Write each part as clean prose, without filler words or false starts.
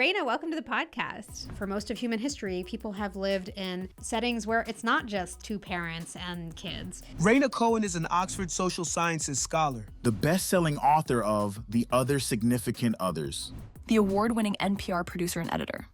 Rhaina, welcome to the podcast. For most of human history, people have lived in settings where it's not just two parents and kids. Rhaina Cohen is an Oxford social sciences scholar, the best-selling author of The Other Significant Others, the award-winning NPR producer and editor.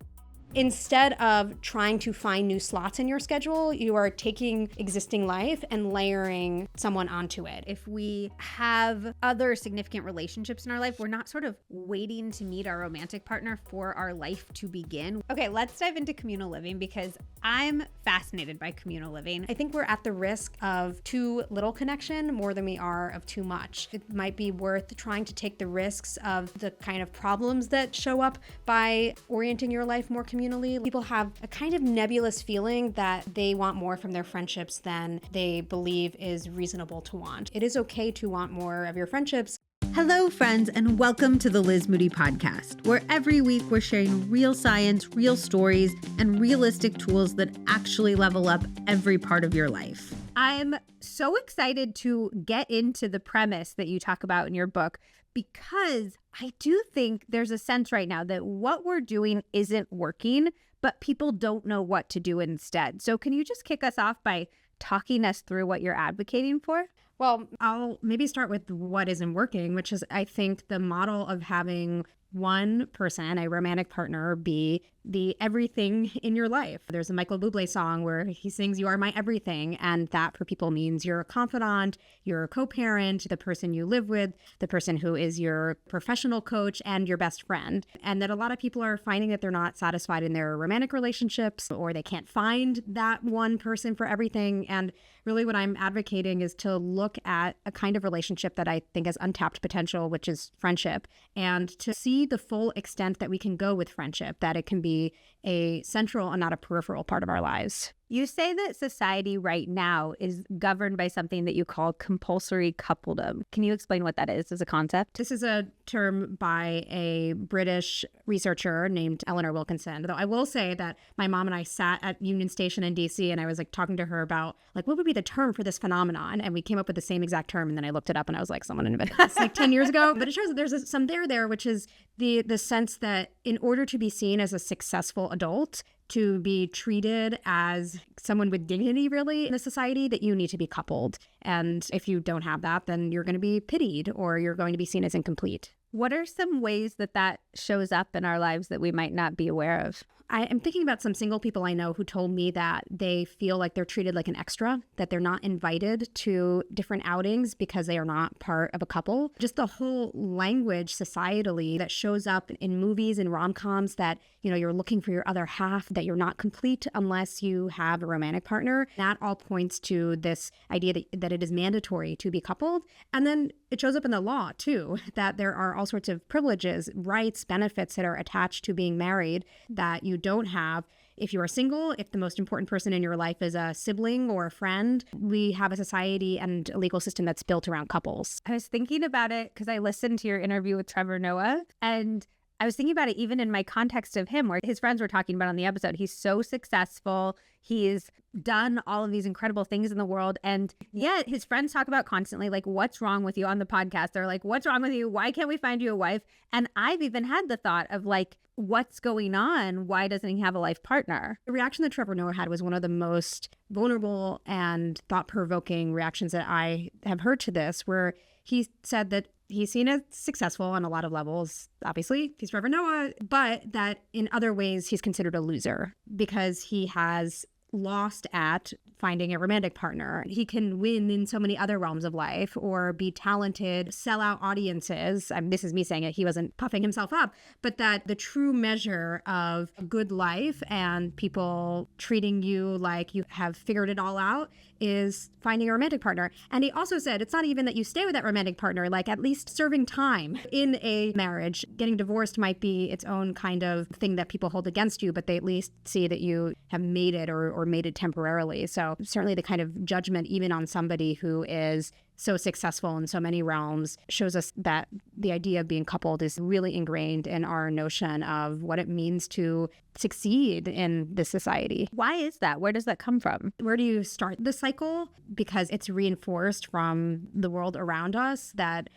Instead of trying to find new slots in your schedule, you are taking existing life and layering someone onto it. If we have other significant relationships in our life, we're not sort of waiting to meet our romantic partner for our life to begin. Okay, let's dive into communal living because I'm fascinated by communal living. I think we're at the risk of too little connection more than we are of too much. It might be worth trying to take the risks of the kind of problems that show up by orienting your life more communally. People have a kind of nebulous feeling that they want more from their friendships than they believe is reasonable to want. It is okay to want more of your friendships. Hello, friends, and welcome to the Liz Moody Podcast, where every week we're sharing real science, real stories, and realistic tools that actually level up every part of your life. I'm so excited to get into the premise that you talk about in your book, because I do think there's a sense right now that what we're doing isn't working, but people don't know what to do instead. So can you just kick us off by talking us through what you're advocating for? Well, I'll maybe start with what isn't working, which is, I think, the model of having one person, a romantic partner, be the everything in your life. There's a Michael Bublé song where he sings, "You are my everything." And that for people means you're a confidant, you're a co-parent, the person you live with, the person who is your professional coach and your best friend. And that a lot of people are finding that they're not satisfied in their romantic relationships, or they can't find that one person for everything. And really what I'm advocating is to look at a kind of relationship that I think has untapped potential, which is friendship, and to see the full extent that we can go with friendship, that it can be a central and not a peripheral part of our lives. You say that society right now is governed by something that you call compulsory coupledom. Can you explain what that is as a concept? This is a term by a British researcher named Eleanor Wilkinson. Though I will say that my mom and I sat at Union Station in DC and I was talking to her about what would be the term for this phenomenon? And we came up with the same exact term. And then I looked it up and I was like, someone invented this 10 years ago. But it shows that there's some there, which is the sense that in order to be seen as a successful adult, to be treated as someone with dignity, really, in a society, that you need to be coupled. And if you don't have that, then you're going to be pitied or you're going to be seen as incomplete. What are some ways that shows up in our lives that we might not be aware of? I am thinking about some single people I know who told me that they feel like they're treated like an extra, that they're not invited to different outings because they are not part of a couple. Just the whole language societally that shows up in movies and rom-coms that, you're looking for your other half, that you're not complete unless you have a romantic partner. That all points to this idea that it is mandatory to be coupled. And then it shows up in the law, too, that there are all sorts of privileges, rights, benefits that are attached to being married that you don't have if you are single. If the most important person in your life is a sibling or a friend, we have a society and a legal system that's built around couples. I was thinking about it because I listened to your interview with Trevor Noah, and I was thinking about it even in my context of him, where his friends were talking about on the episode. He's so successful. He's done all of these incredible things in the world. And yet his friends talk about constantly, what's wrong with you on the podcast? They're like, what's wrong with you? Why can't we find you a wife? And I've even had the thought of what's going on? Why doesn't he have a life partner? The reaction that Trevor Noah had was one of the most vulnerable and thought-provoking reactions that I have heard to this, where he said that he's seen as successful on a lot of levels. Obviously, he's Trevor Noah, but that in other ways he's considered a loser because he has lost at finding a romantic partner. He can win in so many other realms of life or be talented, sell out audiences. This is me saying it. He wasn't puffing himself up, but that the true measure of a good life and people treating you like you have figured it all out is finding a romantic partner. And he also said it's not even that you stay with that romantic partner, at least serving time in a marriage. Getting divorced might be its own kind of thing that people hold against you, but they at least see that you have made it or made it temporarily. So certainly the kind of judgment even on somebody who is so successful in so many realms shows us that the idea of being coupled is really ingrained in our notion of what it means to succeed in this society. Why is that? Where does that come from? Where do you start the cycle? Because it's reinforced from the world around us that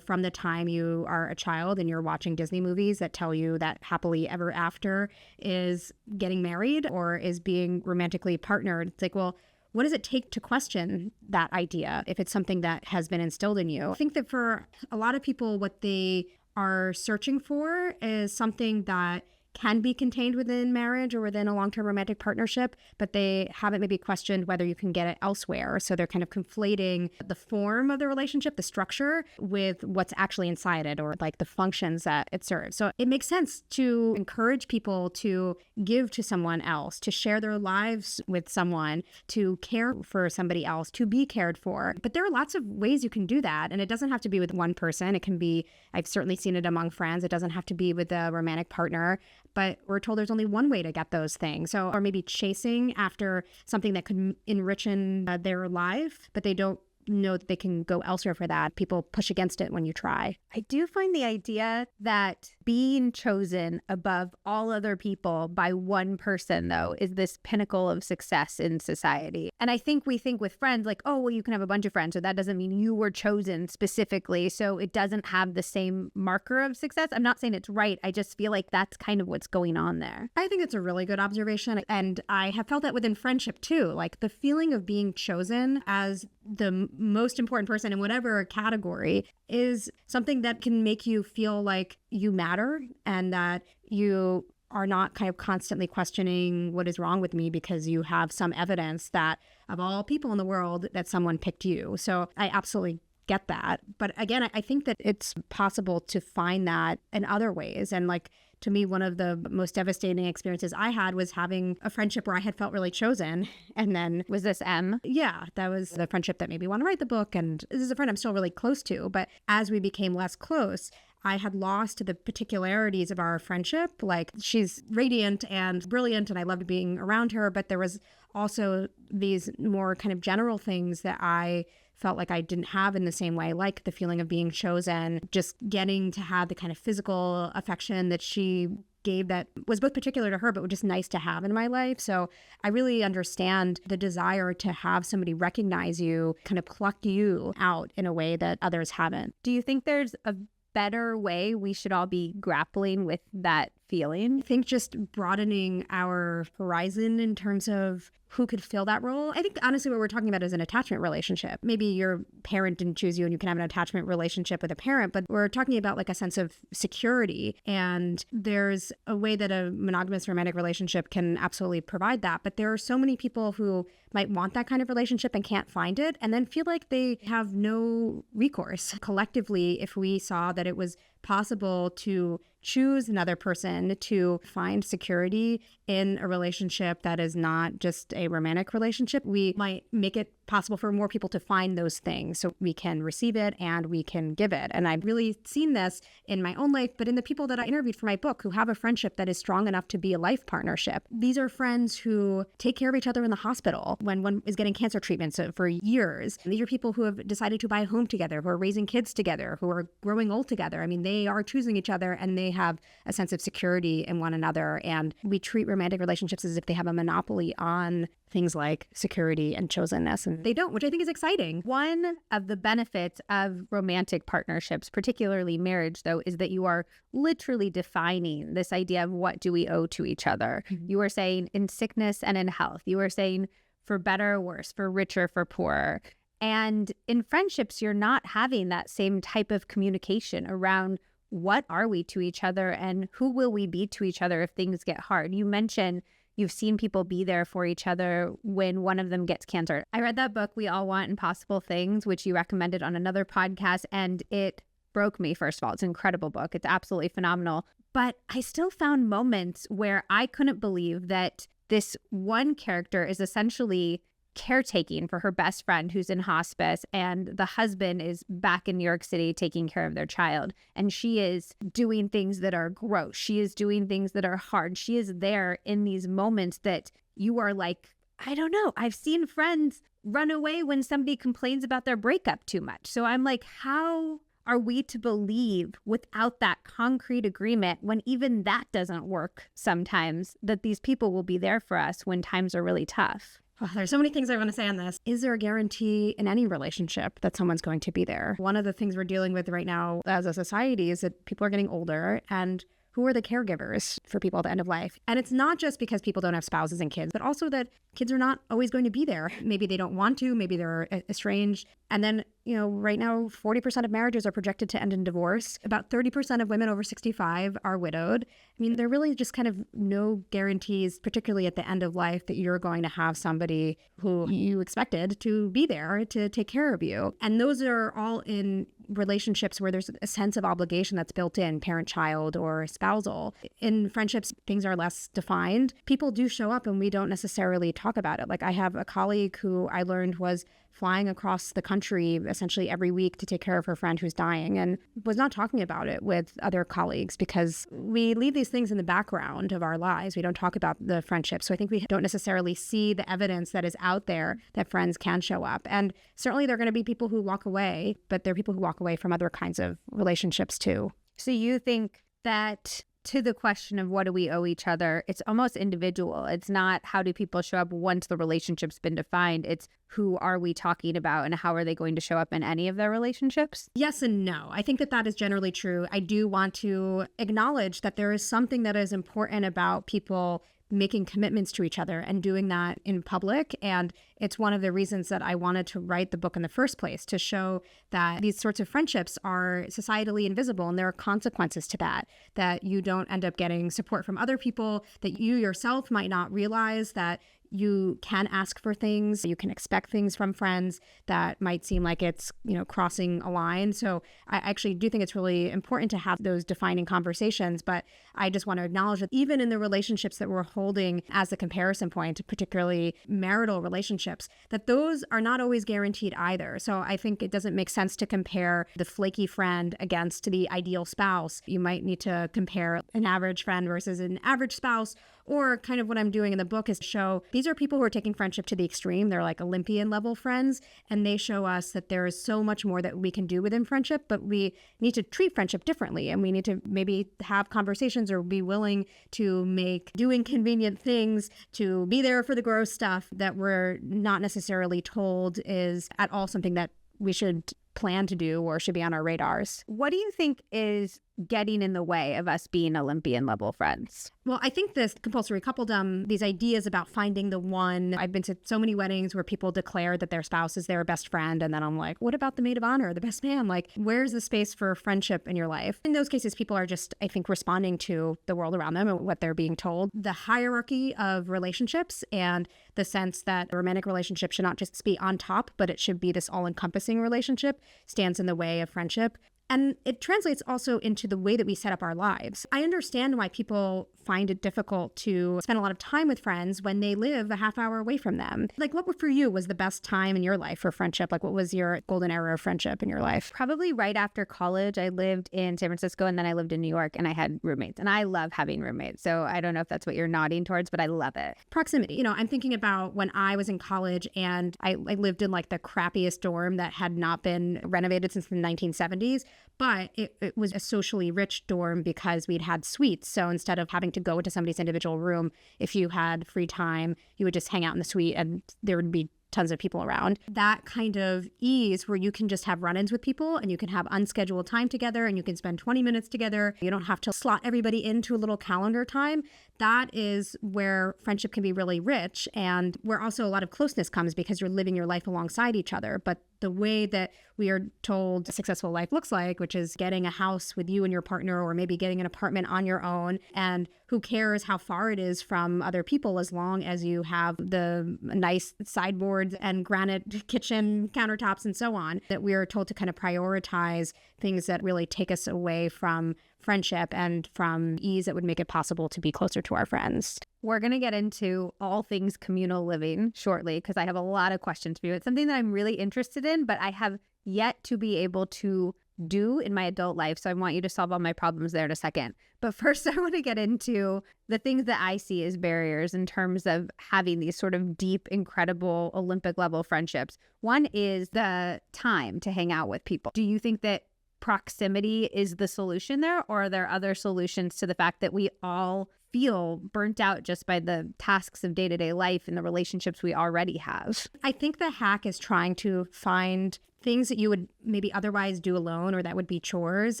from the time you are a child and you're watching Disney movies that tell you that happily ever after is getting married or is being romantically partnered. It's like, well, what does it take to question that idea if it's something that has been instilled in you? I think that for a lot of people, what they are searching for is something that can be contained within marriage or within a long-term romantic partnership, but they haven't maybe questioned whether you can get it elsewhere. So they're kind of conflating the form of the relationship, the structure, with what's actually inside it or like the functions that it serves. So it makes sense to encourage people to give to someone else, to share their lives with someone, to care for somebody else, to be cared for. But there are lots of ways you can do that. And it doesn't have to be with one person. It can be, I've certainly seen it among friends. It doesn't have to be with a romantic partner. But we're told there's only one way to get those things. So, or maybe chasing after something that could enrich their life, but they don't know that they can go elsewhere for that. People push against it when you try. I do find the idea that being chosen above all other people by one person, though, is this pinnacle of success in society. And I think we think with friends like, oh, well, you can have a bunch of friends, so that doesn't mean you were chosen specifically. So it doesn't have the same marker of success. I'm not saying it's right. I just feel like that's kind of what's going on there. I think it's a really good observation. And I have felt that within friendship too, like the feeling of being chosen as the most important person in whatever category is something that can make you feel like you matter and that you are not kind of constantly questioning what is wrong with me because you have some evidence that of all people in the world that someone picked you. So I absolutely get that. But again, I think that it's possible to find that in other ways. And like, to me, one of the most devastating experiences I had was having a friendship where I had felt really chosen. And then Was this M? yeah, that was the friendship that made me want to write the book. And this is a friend I'm still really close to. But as we became less close, I had lost the particularities of our friendship. Like, she's radiant and brilliant, and I loved being around her. But there was also these more kind of general things that I felt like I didn't have in the same way, like the feeling of being chosen, just getting to have the kind of physical affection that she gave that was both particular to her, but was just nice to have in my life. So I really understand the desire to have somebody recognize you, kind of pluck you out in a way that others haven't. Do you think there's a better way we should all be grappling with that feeling? I think just broadening our horizon in terms of who could fill that role. I think honestly what we're talking about is an attachment relationship. Maybe your parent didn't choose you and you can have an attachment relationship with a parent, but we're talking about like a sense of security. And there's a way that a monogamous romantic relationship can absolutely provide that. But there are so many people who might want that kind of relationship and can't find it and then feel like they have no recourse. Collectively, if we saw that it was possible to choose another person to find security in a relationship that is not just a romantic relationship, we might make it possible for more people to find those things so we can receive it and we can give it. And I've really seen this in my own life, but in the people that I interviewed for my book who have a friendship that is strong enough to be a life partnership. These are friends who take care of each other in the hospital when one is getting cancer treatments for years. And these are people who have decided to buy a home together, who are raising kids together, who are growing old together. I mean, they are choosing each other and they have a sense of security in one another. And we treat romantic relationships as if they have a monopoly on things like security and chosenness, and they don't, which I think is exciting. One of the benefits of romantic partnerships, particularly marriage, though, is that you are literally defining this idea of what do we owe to each other. Mm-hmm. You are saying in sickness and in health. You are saying for better or worse, for richer, for poorer. And in friendships, you're not having that same type of communication around what are we to each other and who will we be to each other if things get hard. You mentioned you've seen people be there for each other when one of them gets cancer. I read that book, We All Want Impossible Things, which you recommended on another podcast, and it broke me, first of all. It's an incredible book. It's absolutely phenomenal. But I still found moments where I couldn't believe that this one character is essentially caretaking for her best friend who's in hospice, and the husband is back in New York City taking care of their child. And she is doing things that are gross. She is doing things that are hard. She is there in these moments that you are like, I don't know. I've seen friends run away when somebody complains about their breakup too much. So I'm like, how are we to believe without that concrete agreement when even that doesn't work sometimes, that these people will be there for us when times are really tough? Oh, there's so many things I want to say on this. Is there a guarantee in any relationship that someone's going to be there? One of the things we're dealing with right now as a society is that people are getting older, and who are the caregivers for people at the end of life? And it's not just because people don't have spouses and kids, but also that kids are not always going to be there. Maybe they don't want to, maybe they're estranged. And then, right now, 40% of marriages are projected to end in divorce. About 30% of women over 65 are widowed. I mean, there are really just kind of no guarantees, particularly at the end of life, that you're going to have somebody who you expected to be there to take care of you. And those are all in relationships where there's a sense of obligation that's built in, parent-child or spousal. In friendships, things are less defined. People do show up and we don't necessarily talk about it. Like I have a colleague who I learned was flying across the country essentially every week to take care of her friend who's dying and was not talking about it with other colleagues because we leave these things in the background of our lives. We don't talk about the friendship. So I think we don't necessarily see the evidence that is out there that friends can show up. And certainly there are going to be people who walk away, but there are people who walk away from other kinds of relationships too. So you think that to the question of what do we owe each other, it's almost individual. It's not how do people show up once the relationship's been defined. It's who are we talking about and how are they going to show up in any of their relationships? Yes and no. I think that is generally true. I do want to acknowledge that there is something that is important about people making commitments to each other and doing that in public. And it's one of the reasons that I wanted to write the book in the first place, to show that these sorts of friendships are societally invisible and there are consequences to that you don't end up getting support from other people, that you yourself might not realize that you can ask for things, you can expect things from friends that might seem like it's, crossing a line. So I actually do think it's really important to have those defining conversations. But I just want to acknowledge that even in the relationships that we're holding as a comparison point, particularly marital relationships, that those are not always guaranteed either. So I think it doesn't make sense to compare the flaky friend against the ideal spouse. You might need to compare an average friend versus an average spouse. Or kind of what I'm doing in the book is show these are people who are taking friendship to the extreme. They're like Olympian level friends. And they show us that there is so much more that we can do within friendship, but we need to treat friendship differently. And we need to maybe have conversations or be willing to make do inconvenient things, to be there for the gross stuff that we're not necessarily told is at all something that we should plan to do or should be on our radars. What do you think is getting in the way of us being Olympian level friends? Well, I think this compulsory coupledom, these ideas about finding the one, I've been to so many weddings where people declare that their spouse is their best friend. And then I'm like, what about the maid of honor, the best man? Like, where's the space for friendship in your life? In those cases, people are just, I think, responding to the world around them and what they're being told. The hierarchy of relationships and the sense that a romantic relationship should not just be on top, but it should be this all-encompassing relationship stands in the way of friendship. And it translates also into the way that we set up our lives. I understand why people find it difficult to spend a lot of time with friends when they live a half hour away from them. Like, what for you was the best time in your life for friendship? Like, what was your golden era of friendship in your life? Probably right after college. I lived in San Francisco and then I lived in New York and I had roommates. And I love having roommates. So I don't know if that's what you're nodding towards, but I love it. Proximity. I'm thinking about when I was in college and I lived in like the crappiest dorm that had not been renovated since the 1970s. But it was a socially rich dorm because we'd had suites. So instead of having to go into somebody's individual room, if you had free time, you would just hang out in the suite and there would be tons of people around. That kind of ease where you can just have run-ins with people and you can have unscheduled time together and you can spend 20 minutes together. You don't have to slot everybody into a little calendar time. That is where friendship can be really rich and where also a lot of closeness comes because you're living your life alongside each other. But the way that we are told a successful life looks like, which is getting a house with you and your partner or maybe getting an apartment on your own, and who cares how far it is from other people as long as you have the nice sideboards and granite kitchen countertops and so on, that we are told to kind of prioritize things that really take us away from friendship and from ease that would make it possible to be closer to our friends. We're going to get into all things communal living shortly because I have a lot of questions for you. It's something that I'm really interested in, but I have yet to be able to do in my adult life. So I want you to solve all my problems there in a second. But first, I want to get into the things that I see as barriers in terms of having these sort of deep, incredible Olympic level friendships. One is the time to hang out with people. Do you think that proximity is the solution there, or are there other solutions to the fact that we all feel burnt out just by the tasks of day-to-day life and the relationships we already have. I think the hack is trying to find things that you would maybe otherwise do alone or that would be chores,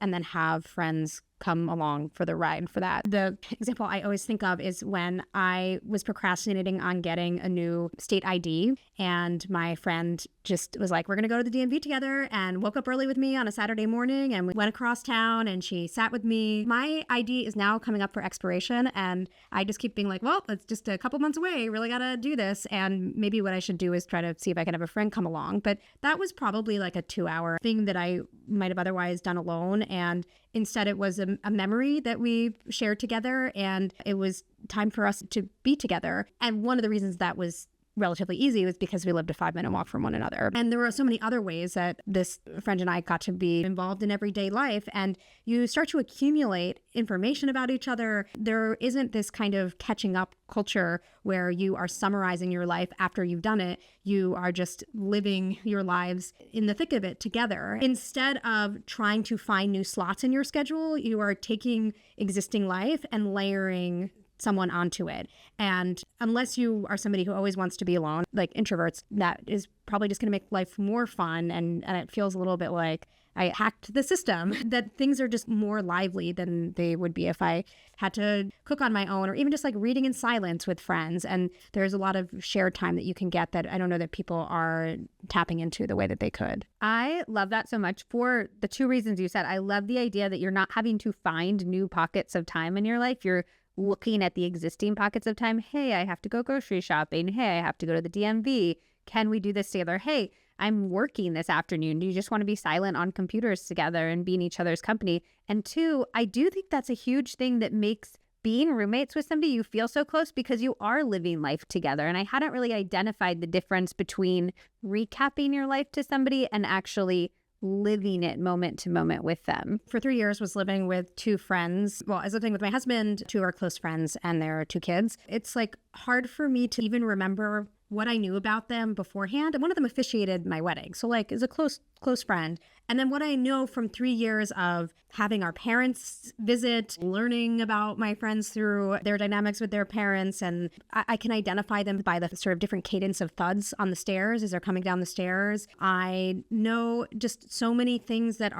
and then have friends come along for the ride for that. The example I always think of is when I was procrastinating on getting a new state ID, and my friend just was like, we're going to go to the DMV together, and woke up early with me on a Saturday morning, and we went across town, and she sat with me. My ID is now coming up for expiration, and I just keep being like, well, it's just a couple months away. Really got to do this. And maybe what I should do is try to see if I can have a friend come along. But that was probably like a 2-hour thing that I might have otherwise done alone. And instead, it was a memory that we shared together, and it was time for us to be together. And one of the reasons that was relatively easy was because we lived a 5-minute walk from one another. And there were so many other ways that this friend and I got to be involved in everyday life. And you start to accumulate information about each other. There isn't this kind of catching up culture where you are summarizing your life after you've done it. You are just living your lives in the thick of it together. Instead of trying to find new slots in your schedule, you are taking existing life and layering someone onto it. And unless you are somebody who always wants to be alone, like introverts, that is probably just going to make life more fun. And it feels a little bit like I hacked the system, that things are just more lively than they would be if I had to cook on my own, or even just like reading in silence with friends. And there's a lot of shared time that you can get that I don't know that people are tapping into the way that they could. I love that so much for the two reasons you said. I love the idea that you're not having to find new pockets of time in your life. You're looking at the existing pockets of time. Hey, I have to go grocery shopping. Hey, I have to go to the DMV. Can we do this together? Hey, I'm working this afternoon. Do you just want to be silent on computers together and be in each other's company? And two, I do think that's a huge thing that makes being roommates with somebody you feel so close, because you are living life together. And I hadn't really identified the difference between recapping your life to somebody and actually living it moment to moment with them. For 3 years was living with two friends. Well, I was living with my husband, two of our close friends, and their two kids. It's like hard for me to even remember what I knew about them beforehand. And one of them officiated my wedding. So like is a close friend. And then what I know from 3 years of having our parents visit, learning about my friends through their dynamics with their parents. And I can identify them by the sort of different cadence of thuds on the stairs as they're coming down the stairs. I know just so many things that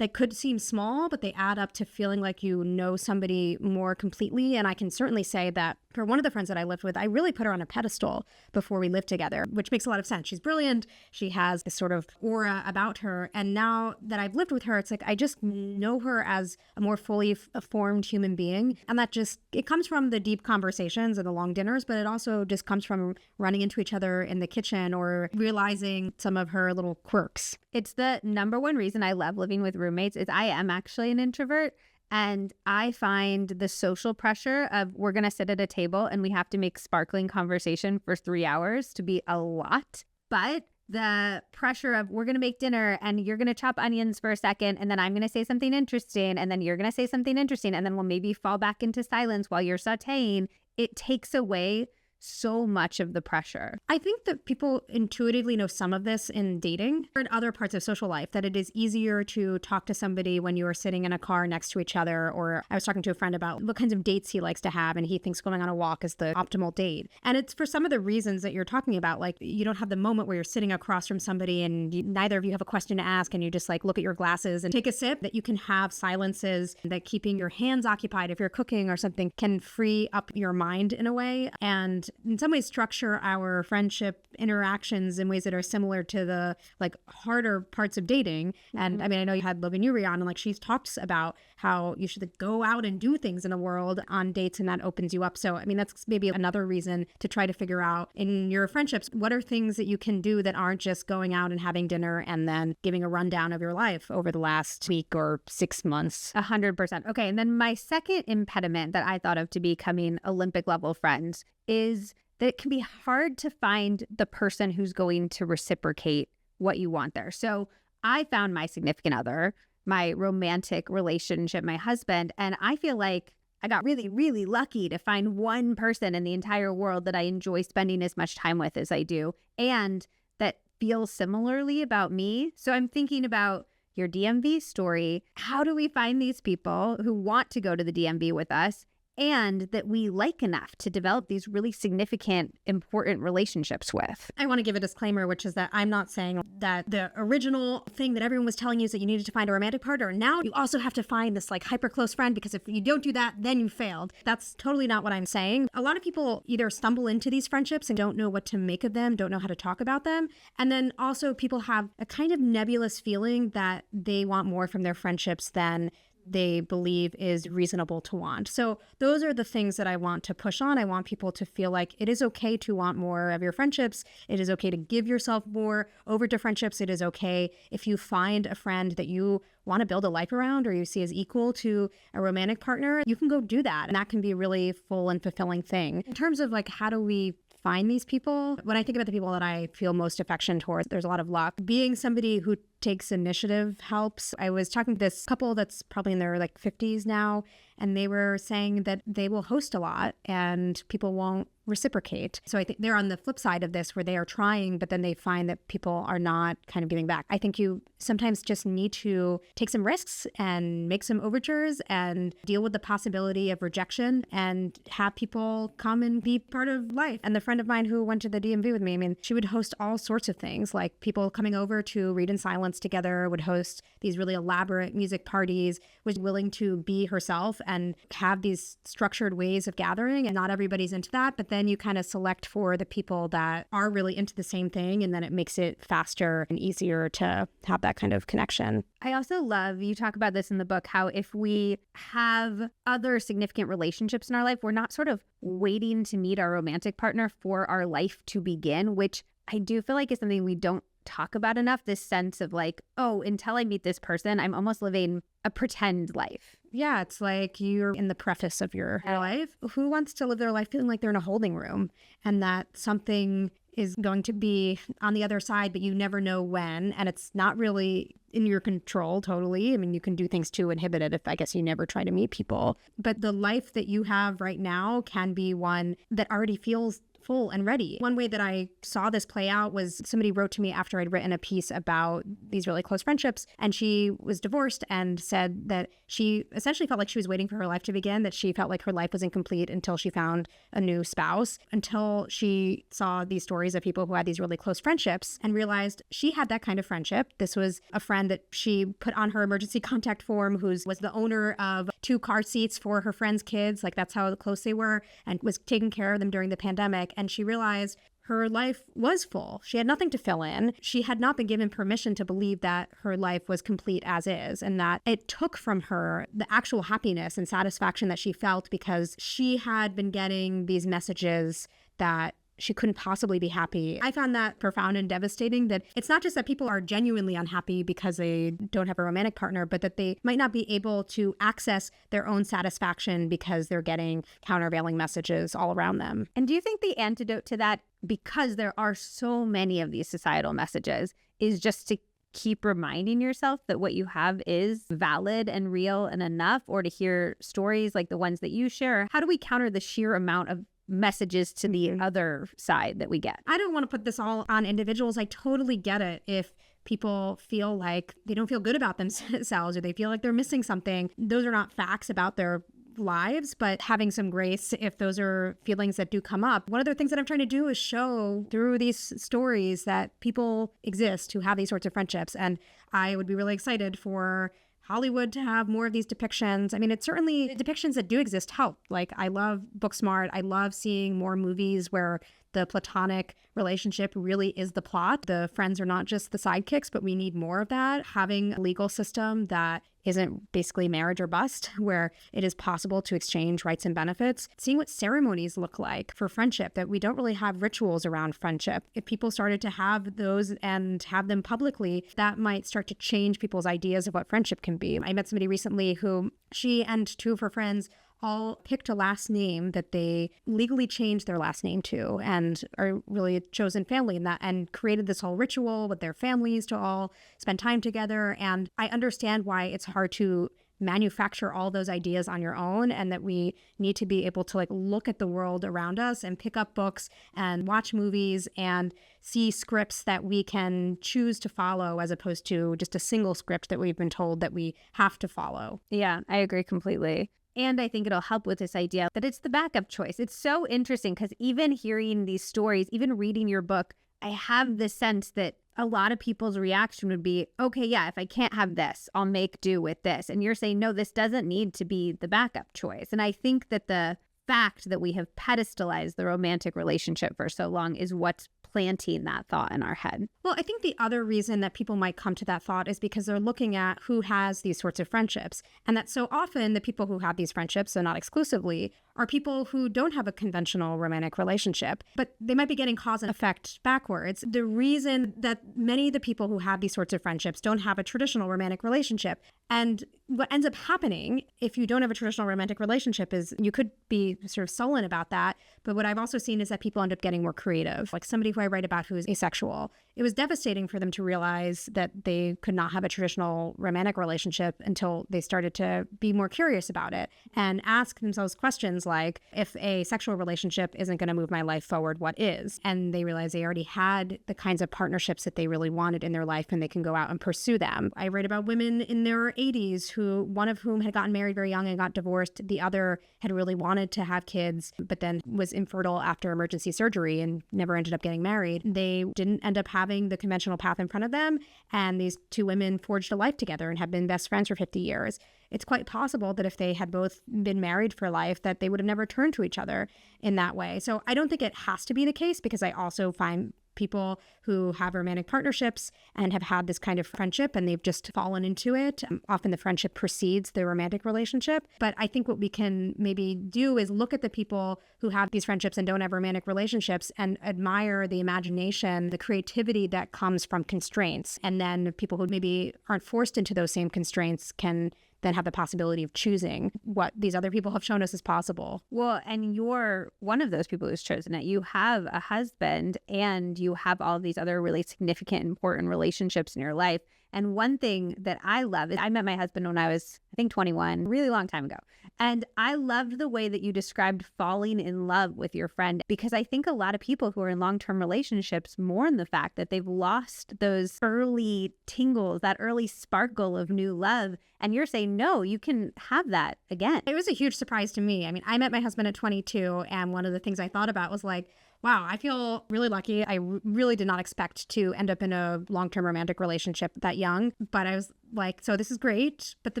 could seem small, but they add up to feeling like you know somebody more completely. And I can certainly say that for one of the friends that I lived with, I really put her on a pedestal before we lived together, which makes a lot of sense. She's brilliant. She has this sort of aura about her. And now that I've lived with her, it's like I just know her as a more fully formed human being. And that just, it comes from the deep conversations and the long dinners, but it also just comes from running into each other in the kitchen or realizing some of her little quirks. It's the number one reason I love living with roommates is I am actually an introvert. And I find the social pressure of we're going to sit at a table and we have to make sparkling conversation for 3 hours to be a lot. But the pressure of we're going to make dinner and you're going to chop onions for a second and then I'm going to say something interesting and then you're going to say something interesting and then we'll maybe fall back into silence while you're sauteing. It takes away so much of the pressure. I think that people intuitively know some of this in dating or in other parts of social life, that it is easier to talk to somebody when you are sitting in a car next to each other. Or I was talking to a friend about what kinds of dates he likes to have, and he thinks going on a walk is the optimal date. And it's for some of the reasons that you're talking about, like you don't have the moment where you're sitting across from somebody and neither of you have a question to ask and you just like look at your glasses and take a sip, that you can have silences, that keeping your hands occupied if you're cooking or something can free up your mind in a way. And in some ways structure our friendship interactions in ways that are similar to the like harder parts of dating. And I mean, I know you had Logan Uri on, and like she talks about how you should go out and do things in the world on dates, and that opens you up. So I mean, that's maybe another reason to try to figure out in your friendships, what are things that you can do that aren't just going out and having dinner and then giving a rundown of your life over the last week or 6 months. 100%. Okay. And then my second impediment that I thought of to becoming Olympic level friends is that it can be hard to find the person who's going to reciprocate what you want there. So I found my significant other, my romantic relationship, my husband, and I feel like I got really, really lucky to find one person in the entire world that I enjoy spending as much time with as I do, and that feels similarly about me. So I'm thinking about your DMV story. How do we find these people who want to go to the DMV with us and that we like enough to develop these really significant, important relationships with. I want to give a disclaimer, which is that I'm not saying that the original thing that everyone was telling you is that you needed to find a romantic partner. Now you also have to find this like hyper close friend, because if you don't do that, then you failed. That's totally not what I'm saying. A lot of people either stumble into these friendships and don't know what to make of them, don't know how to talk about them. And then also people have a kind of nebulous feeling that they want more from their friendships than they believe is reasonable to want. So those are the things that I want to push on. I want people to feel like it is okay to want more of your friendships. It is okay to give yourself more over to friendships. It is okay if you find a friend that you want to build a life around or you see as equal to a romantic partner, you can go do that. And that can be a really full and fulfilling thing. In terms of like, how do we find these people? When I think about the people that I feel most affection towards, there's a lot of luck. Being somebody who takes initiative helps. I was talking to this couple that's probably in their like 50s now, and they were saying that they will host a lot and people won't reciprocate. So I think they're on the flip side of this, where they are trying, but then they find that people are not kind of giving back. I think you sometimes just need to take some risks and make some overtures and deal with the possibility of rejection and have people come and be part of life. And the friend of mine who went to the DMV with me, I mean, she would host all sorts of things, like people coming over to read in silence together, would host these really elaborate music parties, was willing to be herself and have these structured ways of gathering. And not everybody's into that, but then you kind of select for the people that are really into the same thing, and then it makes it faster and easier to have that kind of connection. I also love, you talk about this in the book, how if we have other significant relationships in our life, we're not sort of waiting to meet our romantic partner for our life to begin, which I do feel like is something we don't talk about enough, this sense of like, oh, until I meet this person, I'm almost living a pretend life. Yeah, it's like you're in the preface of your life. Who wants to live their life feeling like they're in a holding room and that something is going to be on the other side, but you never know when, and it's not really in your control totally. I mean, you can do things to inhibit it if I guess you never try to meet people. But the life that you have right now can be one that already feels full and ready. One way that I saw this play out was somebody wrote to me after I'd written a piece about these really close friendships, and she was divorced and said that she essentially felt like she was waiting for her life to begin, that she felt like her life was incomplete until she found a new spouse, until she saw these stories of people who had these really close friendships and realized she had that kind of friendship. This was a friend that she put on her emergency contact form, who was the owner of 2 car seats for her friends' kids. Like, that's how close they were, and was taking care of them during the pandemic. And she realized her life was full. She had nothing to fill in. She had not been given permission to believe that her life was complete as is, and that it took from her the actual happiness and satisfaction that she felt because she had been getting these messages that she couldn't possibly be happy. I found that profound and devastating, that it's not just that people are genuinely unhappy because they don't have a romantic partner, but that they might not be able to access their own satisfaction because they're getting countervailing messages all around them. And do you think the antidote to that, because there are so many of these societal messages, is just to keep reminding yourself that what you have is valid and real and enough, or to hear stories like the ones that you share? How do we counter the sheer amount of messages to the other side that we get? I don't want to put this all on individuals. I totally get it if people feel like they don't feel good about themselves or they feel like they're missing something. Those are not facts about their lives, but having some grace if those are feelings that do come up. One of the things that I'm trying to do is show through these stories that people exist who have these sorts of friendships. And I would be really excited for Hollywood to have more of these depictions. I mean, it's certainly depictions that do exist help. Like, I love Booksmart. I love seeing more movies where the platonic relationship really is the plot. The friends are not just the sidekicks, but we need more of that. Having a legal system that isn't basically marriage or bust, where it is possible to exchange rights and benefits. Seeing what ceremonies look like for friendship, that we don't really have rituals around friendship. If people started to have those and have them publicly, that might start to change people's ideas of what friendship can be. I met somebody recently who, she and 2 of her friends all picked a last name that they legally changed their last name to, and are really a chosen family in that, and created this whole ritual with their families to all spend time together. And I understand why it's hard to manufacture all those ideas on your own, and that we need to be able to like look at the world around us and pick up books and watch movies and see scripts that we can choose to follow, as opposed to just a single script that we've been told that we have to follow. Yeah, I agree completely. And I think it'll help with this idea that it's the backup choice. It's so interesting because even hearing these stories, even reading your book, I have the sense that a lot of people's reaction would be, okay, yeah, if I can't have this, I'll make do with this. And you're saying, no, this doesn't need to be the backup choice. And I think that the fact that we have pedestalized the romantic relationship for so long is what's planting that thought in our head. Well, I think the other reason that people might come to that thought is because they're looking at who has these sorts of friendships. And that so often the people who have these friendships, so not exclusively, are people who don't have a conventional romantic relationship, but they might be getting cause and effect backwards. The reason that many of the people who have these sorts of friendships don't have a traditional romantic relationship, and what ends up happening if you don't have a traditional romantic relationship is you could be sort of sullen about that. But what I've also seen is that people end up getting more creative. Like somebody who I write about who is asexual, it was devastating for them to realize that they could not have a traditional romantic relationship until they started to be more curious about it and ask themselves questions like, if a sexual relationship isn't going to move my life forward, what is? And they realized they already had the kinds of partnerships that they really wanted in their life and they can go out and pursue them. I write about women in their 80s who, one of whom had gotten married very young and got divorced. The other had really wanted to have kids, but then was infertile after emergency surgery and never ended up getting married. They didn't end up having the conventional path in front of them. And these two women forged a life together and have been best friends for 50 years. It's quite possible that if they had both been married for life, that they would have never turned to each other in that way. So I don't think it has to be the case, because I also find people who have romantic partnerships and have had this kind of friendship and they've just fallen into it. Often the friendship precedes the romantic relationship. But I think what we can maybe do is look at the people who have these friendships and don't have romantic relationships and admire the imagination, the creativity that comes from constraints. And then people who maybe aren't forced into those same constraints can then have the possibility of choosing what these other people have shown us is possible. Well, and you're one of those people who's chosen it. You have a husband and you have all these other really significant, important relationships in your life. And one thing that I love is I met my husband when I was, I think, 21, a really long time ago. And I loved the way that you described falling in love with your friend, because I think a lot of people who are in long-term relationships mourn the fact that they've lost those early tingles, that early sparkle of new love. And you're saying, no, you can have that again. It was a huge surprise to me. I mean, I met my husband at 22, and one of the things I thought about was like, wow, I feel really lucky. I really did not expect to end up in a long-term romantic relationship that young. But I was like, so this is great. But the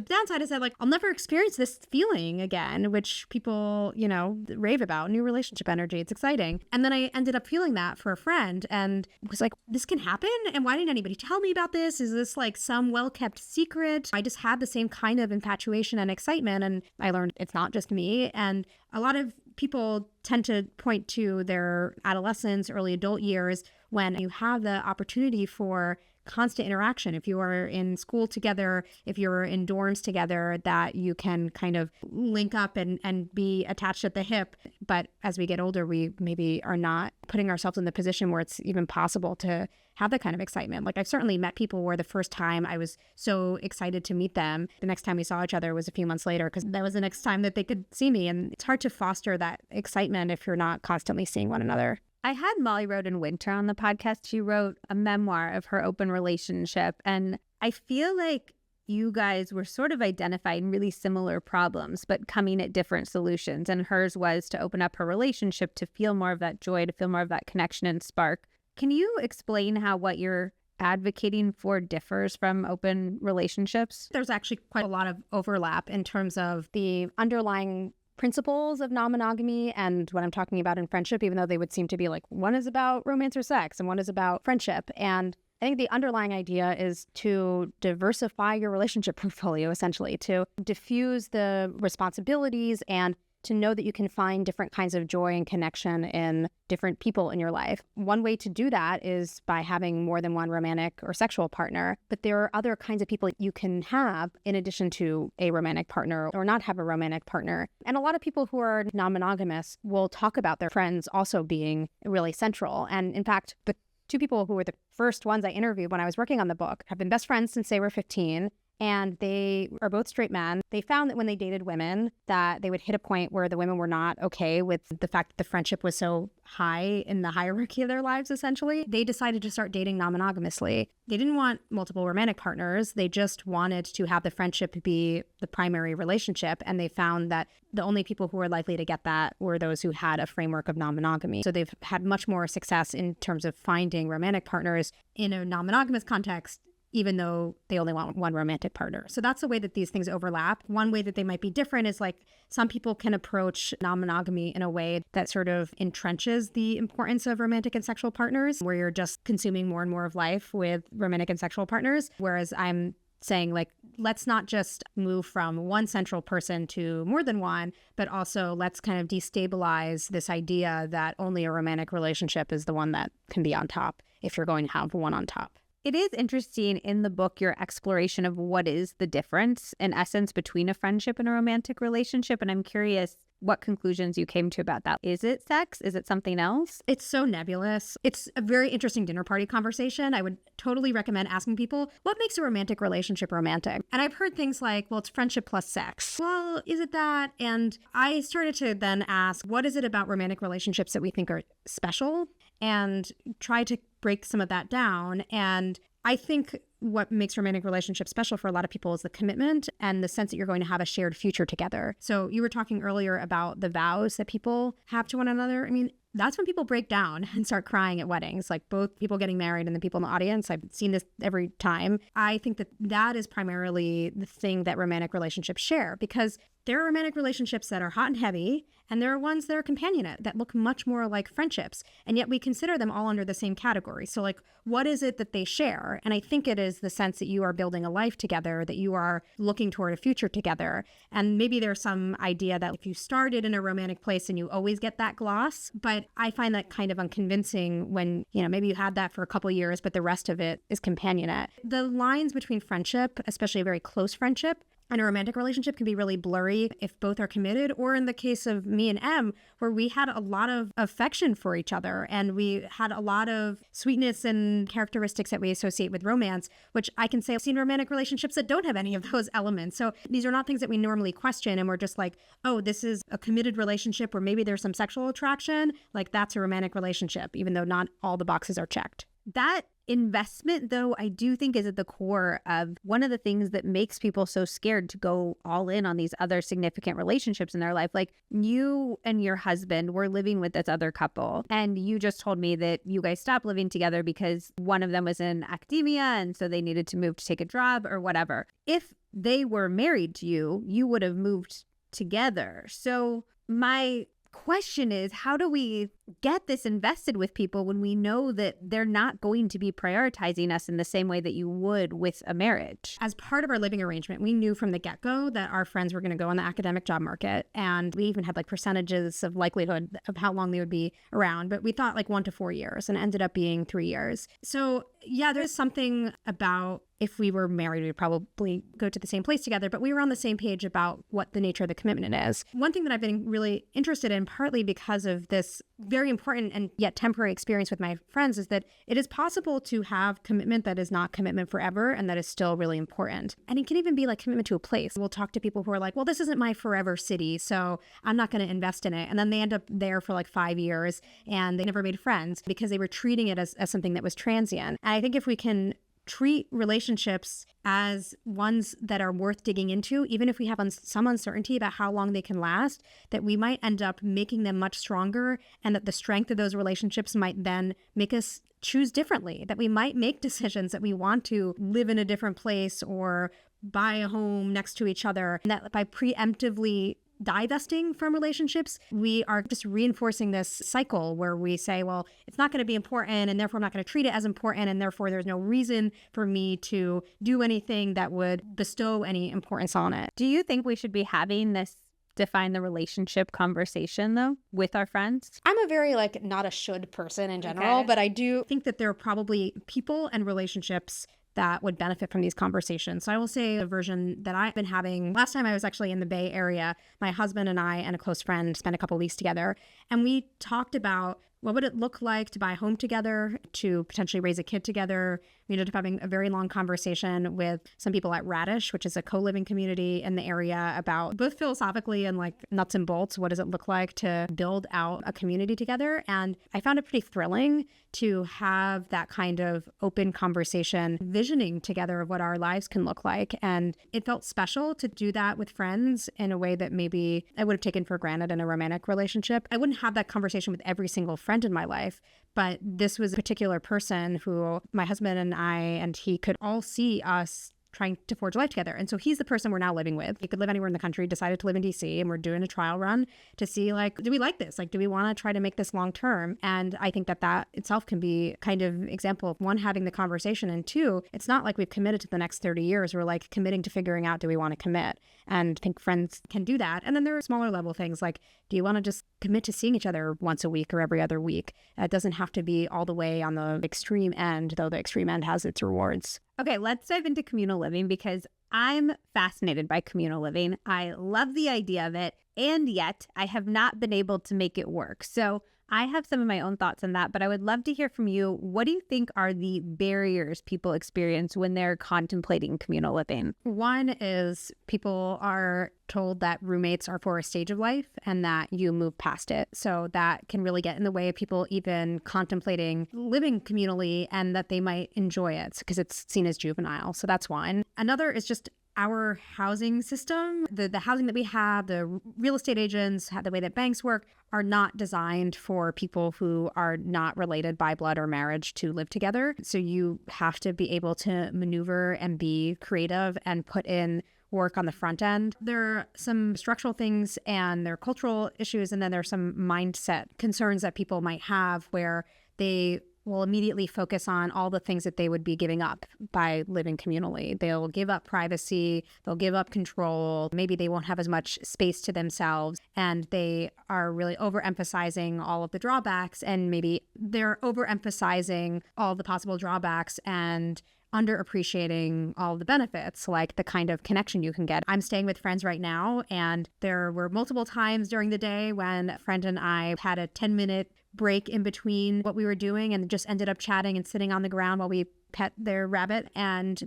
downside is that, like, I'll never experience this feeling again, which people, you know, rave about, new relationship energy. It's exciting. And then I ended up feeling that for a friend and was like, this can happen? And why didn't anybody tell me about this? Is this like some well-kept secret? I just had the same kind of infatuation and excitement. And I learned it's not just me. And a lot of people tend to point to their adolescence, early adult years when you have the opportunity for constant interaction. If you are in school together, if you're in dorms together, that you can kind of link up and be attached at the hip. But as we get older, we maybe are not putting ourselves in the position where it's even possible to have that kind of excitement. Like, I've certainly met people where the first time I was so excited to meet them, the next time we saw each other was a few months later, because that was the next time that they could see me. And it's hard to foster that excitement if you're not constantly seeing one another. I had Molly Roden-Winter on the podcast. She wrote a memoir of her open relationship. And I feel like you guys were sort of identifying really similar problems, but coming at different solutions. And hers was to open up her relationship, to feel more of that joy, to feel more of that connection and spark. Can you explain how what you're advocating for differs from open relationships? There's actually quite a lot of overlap in terms of the underlying principles of non-monogamy and what I'm talking about in friendship, even though they would seem to be like, one is about romance or sex and one is about friendship. And I think the underlying idea is to diversify your relationship portfolio, essentially, to diffuse the responsibilities and to know that you can find different kinds of joy and connection in different people in your life. One way to do that is by having more than one romantic or sexual partner, but there are other kinds of people you can have in addition to a romantic partner or not have a romantic partner. And a lot of people who are non-monogamous will talk about their friends also being really central. And in fact, the two people who were the first ones I interviewed when I was working on the book have been best friends since they were 15. and they are both straight men. They found that when they dated women, that they would hit a point where the women were not okay with the fact that the friendship was so high in the hierarchy of their lives, essentially. They decided to start dating non-monogamously. They didn't want multiple romantic partners. They just wanted to have the friendship be the primary relationship. And they found that the only people who were likely to get that were those who had a framework of non-monogamy. So they've had much more success in terms of finding romantic partners in a non-monogamous context, even though they only want one romantic partner. So that's the way that these things overlap. One way that they might be different is like some people can approach non-monogamy in a way that sort of entrenches the importance of romantic and sexual partners, where you're just consuming more and more of life with romantic and sexual partners. Whereas I'm saying, like, let's not just move from one central person to more than one, but also let's kind of destabilize this idea that only a romantic relationship is the one that can be on top if you're going to have one on top. It is interesting in the book, your exploration of what is the difference, in essence, between a friendship and a romantic relationship. And I'm curious what conclusions you came to about that. Is it sex? Is it something else? It's so nebulous. It's a very interesting dinner party conversation. I would totally recommend asking people, what makes a romantic relationship romantic? And I've heard things like, well, it's friendship plus sex. Well, is it that? And I started to then ask, what is it about romantic relationships that we think are special? And try to break some of that down. And I think what makes romantic relationships special for a lot of people is the commitment and the sense that you're going to have a shared future together. So you were talking earlier about the vows that people have to one another. I mean, that's when people break down and start crying at weddings, like both people getting married and the people in the audience. I've seen this every time. I think that that is primarily the thing that romantic relationships share, because there are romantic relationships that are hot and heavy, and there are ones that are companionate that look much more like friendships. And yet we consider them all under the same category. So like, what is it that they share? And I think it is the sense that you are building a life together, that you are looking toward a future together. And maybe there's some idea that if you started in a romantic place and you always get that gloss, but I find that kind of unconvincing when, you know, maybe you had that for a couple years, but the rest of it is companionate. The lines between friendship, especially a very close friendship, and a romantic relationship can be really blurry if both are committed, or in the case of me and Em, where we had a lot of affection for each other and we had a lot of sweetness and characteristics that we associate with romance, which I can say I've seen romantic relationships that don't have any of those elements. So these are not things that we normally question, and we're just like, oh, this is a committed relationship where maybe there's some sexual attraction. Like, that's a romantic relationship, even though not all the boxes are checked. That investment, though, I do think is at the core of one of the things that makes people so scared to go all in on these other significant relationships in their life. Like, you and your husband were living with this other couple, and you just told me that you guys stopped living together because one of them was in academia, and so they needed to move to take a job or whatever. If they were married to you, you would have moved together. So my question is, how do we get this invested with people when we know that they're not going to be prioritizing us in the same way that you would with a marriage? As part of our living arrangement, we knew from the get-go that our friends were going to go on the academic job market, and we even had like percentages of likelihood of how long they would be around, but we thought like 1 to 4 years, and it ended up being 3 years. So yeah, there's something about, if we were married, we'd probably go to the same place together, but we were on the same page about what the nature of the commitment is. One thing that I've been really interested in, partly because of this very important and yet temporary experience with my friends, is that it is possible to have commitment that is not commitment forever and that is still really important. And it can even be like commitment to a place. We'll talk to people who are like, well, this isn't my forever city, so I'm not going to invest in it. And then they end up there for like 5 years and they never made friends because they were treating it as something that was transient. And I think if we can treat relationships as ones that are worth digging into, even if we have some uncertainty about how long they can last, that we might end up making them much stronger, and that the strength of those relationships might then make us choose differently, that we might make decisions that we want to live in a different place or buy a home next to each other, and that by preemptively divesting from relationships, we are just reinforcing this cycle where we say, well, it's not going to be important, and therefore I'm not going to treat it as important, and therefore there's no reason for me to do anything that would bestow any importance on it. Do you think we should be having this define the relationship conversation, though, with our friends? I'm a very not a should person in general, but I do think that there are probably people and relationships that would benefit from these conversations. So I will say a version that I've been having. Last time I was actually in the Bay Area, my husband and I and a close friend spent a couple weeks together, and we talked about what would it look like to buy a home together, to potentially raise a kid together? We ended up having a very long conversation with some people at Radish, which is a co-living community in the area, about both philosophically and like nuts and bolts. What does it look like to build out a community together? And I found it pretty thrilling to have that kind of open conversation, visioning together of what our lives can look like. And it felt special to do that with friends in a way that maybe I would have taken for granted in a romantic relationship. I wouldn't have that conversation with every single friend in my life, but this was a particular person who my husband and I and he could all see us trying to forge life together. And so he's the person we're now living with. He could live anywhere in the country, decided to live in DC, and we're doing a trial run to see, like, do we like this? Like, do we want to try to make this long term? And I think that that itself can be kind of example of, one, having the conversation, and two, it's not like we've committed to the next 30 years. We're like committing to figuring out, do we want to commit? And I think friends can do that. And then there are smaller level things like, do you want to just commit to seeing each other once a week or every other week? It doesn't have to be all the way on the extreme end, though the extreme end has its rewards. Okay, let's dive into communal living because I'm fascinated by communal living. I love the idea of it, and yet I have not been able to make it work. So I have some of my own thoughts on that, but I would love to hear from you. What do you think are the barriers people experience when they're contemplating communal living? One is people are told that roommates are for a stage of life and that you move past it. So that can really get in the way of people even contemplating living communally, and that they might enjoy it because it's seen as juvenile. So that's one. Another is just our housing system, the housing that we have, the real estate agents, the way that banks work, are not designed for people who are not related by blood or marriage to live together. So you have to be able to maneuver and be creative and put in work on the front end. There are some structural things and there are cultural issues, and then there are some mindset concerns that people might have where they will immediately focus on all the things that they would be giving up by living communally. They'll give up privacy, they'll give up control, maybe they won't have as much space to themselves, and they are really overemphasizing all of the drawbacks, and maybe they're overemphasizing all the possible drawbacks and underappreciating all the benefits, like the kind of connection you can get. I'm staying with friends right now, and there were multiple times during the day when a friend and I had a 10-minute break in between what we were doing and just ended up chatting and sitting on the ground while we pet their rabbit. And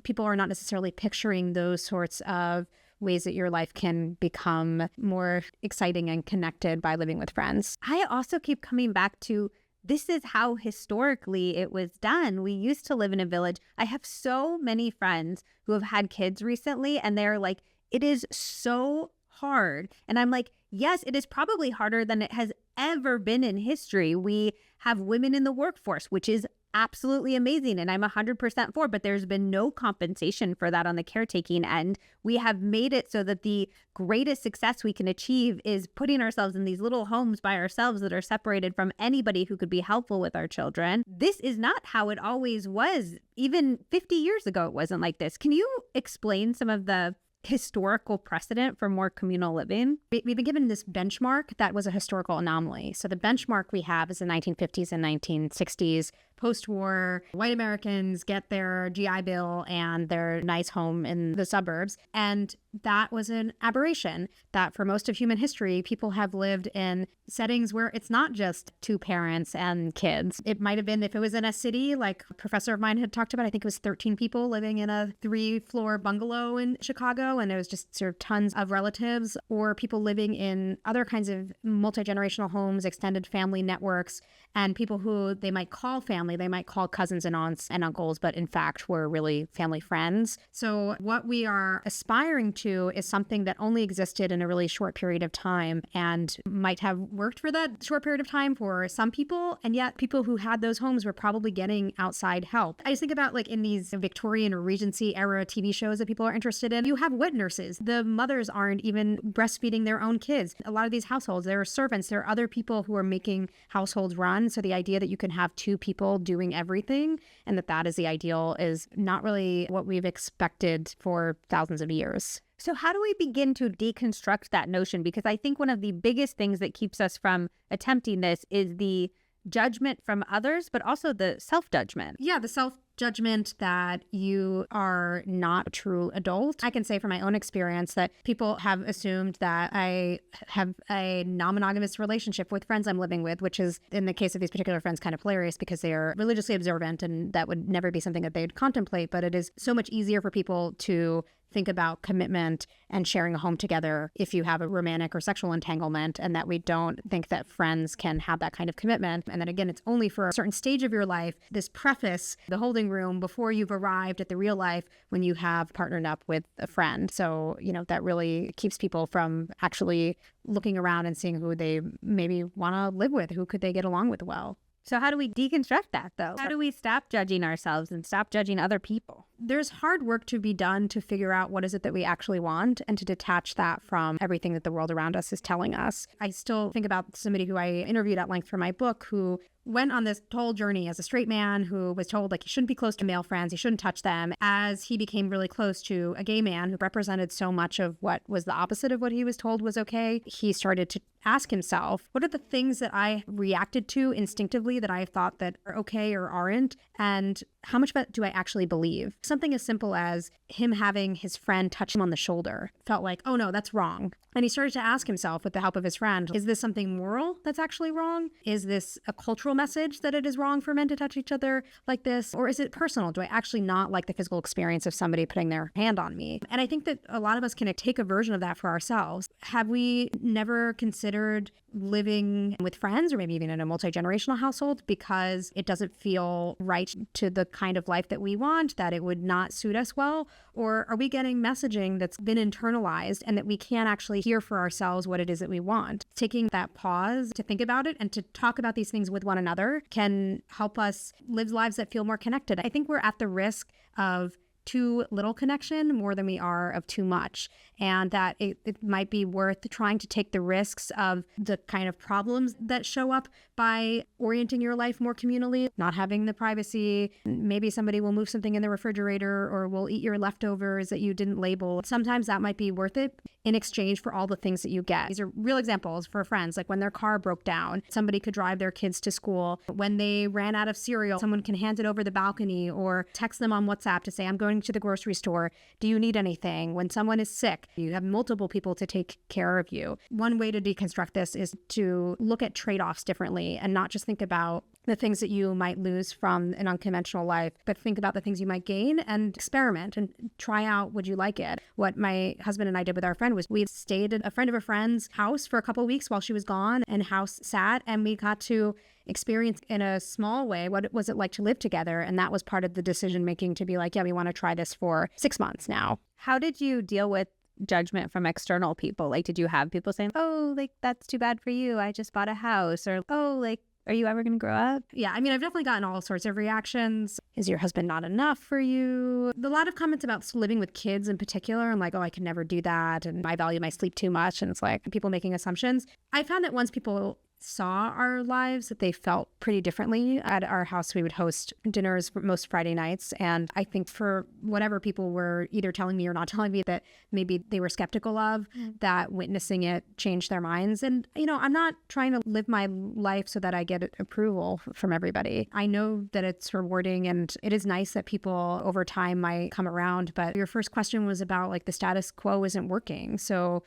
people are not necessarily picturing those sorts of ways that your life can become more exciting and connected by living with friends. I also keep coming back to, this is how historically it was done. We used to live in a village. I have so many friends who have had kids recently, and they're like, it is so hard. And I'm like, yes, it is probably harder than it has ever been in history. We have women in the workforce, which is absolutely amazing, and I'm 100% for, but there's been no compensation for that on the caretaking end. We have made it so that the greatest success we can achieve is putting ourselves in these little homes by ourselves that are separated from anybody who could be helpful with our children. This is not how it always was. Even 50 years ago, it wasn't like this. Can you explain some of the historical precedent for more communal living? We've been given this benchmark that was a historical anomaly. So the benchmark we have is the 1950s and 1960s. Post-war, white Americans get their GI Bill and their nice home in the suburbs. And that was an aberration, that for most of human history, people have lived in settings where it's not just two parents and kids. It might have been, if it was in a city, like a professor of mine had talked about, I think it was 13 people living in a 3-floor bungalow in Chicago, and there was just sort of tons of relatives, or people living in other kinds of multi-generational homes, extended family networks, and people who they might call family, they might call cousins and aunts and uncles, but in fact were really family friends. So what we are aspiring to is something that only existed in a really short period of time and might have worked for that short period of time for some people, and yet people who had those homes were probably getting outside help. I just think about, like, in these Victorian or Regency era TV shows that people are interested in, you have wet nurses. The mothers aren't even breastfeeding their own kids. A lot of these households, there are servants, there are other people who are making households run. So the idea that you can have two people doing everything and that is the ideal is not really what we've expected for thousands of years. So how do we begin to deconstruct that notion? Because I think one of the biggest things that keeps us from attempting this is the judgment from others, but also the self-judgment. Yeah, the self-judgment that you are not a true adult. I can say from my own experience that people have assumed that I have a non-monogamous relationship with friends I'm living with, which is, in the case of these particular friends, kind of hilarious because they are religiously observant and that would never be something that they'd contemplate. But it is so much easier for people to think about commitment and sharing a home together if you have a romantic or sexual entanglement, and that we don't think that friends can have that kind of commitment. And then again, it's only for a certain stage of your life, this preface, the holding room before you've arrived at the real life when you have partnered up with a friend. So, that really keeps people from actually looking around and seeing who they maybe want to live with, who could they get along with well. So how do we deconstruct that, though? How do we stop judging ourselves and stop judging other people? There's hard work to be done to figure out what is it that we actually want and to detach that from everything that the world around us is telling us. I still think about somebody who I interviewed at length for my book who went on this whole journey as a straight man who was told he shouldn't be close to male friends, he shouldn't touch them, as he became really close to a gay man who represented so much of what was the opposite of what he was told was okay. He started to ask himself, what are the things that I reacted to instinctively that I thought that are okay or aren't? And how much of it do I actually believe? Something as simple as him having his friend touch him on the shoulder felt like, oh no, that's wrong. And he started to ask himself with the help of his friend, is this something moral that's actually wrong? Is this a cultural message that it is wrong for men to touch each other like this? Or is it personal? Do I actually not like the physical experience of somebody putting their hand on me? And I think that a lot of us can take a version of that for ourselves. Have we never considered living with friends or maybe even in a multi-generational household because it doesn't feel right to the kind of life that we want, that it would not suit us well? Or are we getting messaging that's been internalized and that we can't actually hear for ourselves what it is that we want? Taking that pause to think about it and to talk about these things with one another can help us live lives that feel more connected. I think we're at the risk of too little connection more than we are of too much. And that it might be worth trying to take the risks of the kind of problems that show up by orienting your life more communally, not having the privacy. Maybe somebody will move something in the refrigerator or will eat your leftovers that you didn't label. Sometimes that might be worth it in exchange for all the things that you get. These are real examples for friends, like when their car broke down, somebody could drive their kids to school. When they ran out of cereal, someone can hand it over the balcony or text them on WhatsApp to say, I'm going to the grocery store. Do you need anything? When someone is sick, you have multiple people to take care of you. One way to deconstruct this is to look at trade-offs differently and not just think about the things that you might lose from an unconventional life, but think about the things you might gain and experiment and try out, would you like it? What my husband and I did with our friend was we stayed at a friend of a friend's house for a couple of weeks while she was gone and house sat, and we got to experience in a small way what was it like to live together. And that was part of the decision making to be like, yeah, we want to try this for 6 months now. How did you deal with judgment from external people? Did you have people saying, oh, that's too bad for you, I just bought a house, or oh, are you ever going to grow up? Yeah, I've definitely gotten all sorts of reactions. Is your husband not enough for you? A lot of comments about living with kids in particular. I'm like, oh, I could never do that. And I value my sleep too much. And it's like people making assumptions. I found that once people saw our lives, that they felt pretty differently. At our house, we would host dinners most Friday nights. And I think for whatever people were either telling me or not telling me that maybe they were skeptical of, that witnessing it changed their minds. And, I'm not trying to live my life so that I get approval from everybody. I know that it's rewarding and it is nice that people over time might come around. But your first question was about the status quo isn't working. So,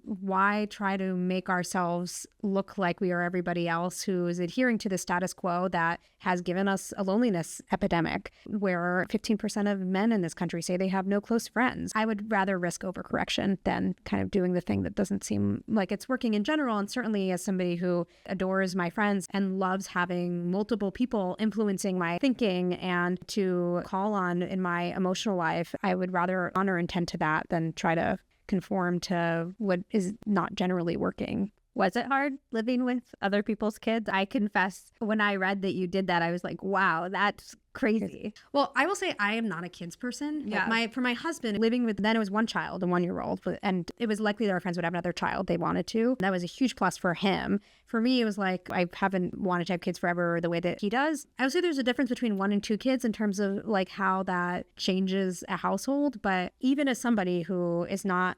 why try to make ourselves look like we are everybody else who is adhering to the status quo that has given us a loneliness epidemic where 15% of men in this country say they have no close friends? I would rather risk overcorrection than kind of doing the thing that doesn't seem like it's working in general. And certainly as somebody who adores my friends and loves having multiple people influencing my thinking and to call on in my emotional life, I would rather honor and tend to that than try to conform to what is not generally working. Was it hard living with other people's kids? I confess, when I read that you did that, I was like, wow, that's crazy. Well, I will say I am not a kids person. Yeah. For my husband, living with, then it was one child, a 1-year-old, and it was likely that our friends would have another child. They wanted to. That was a huge plus for him. For me, it was like, I haven't wanted to have kids forever the way that he does. I would say there's a difference between 1 and 2 kids in terms of how that changes a household. But even as somebody who is not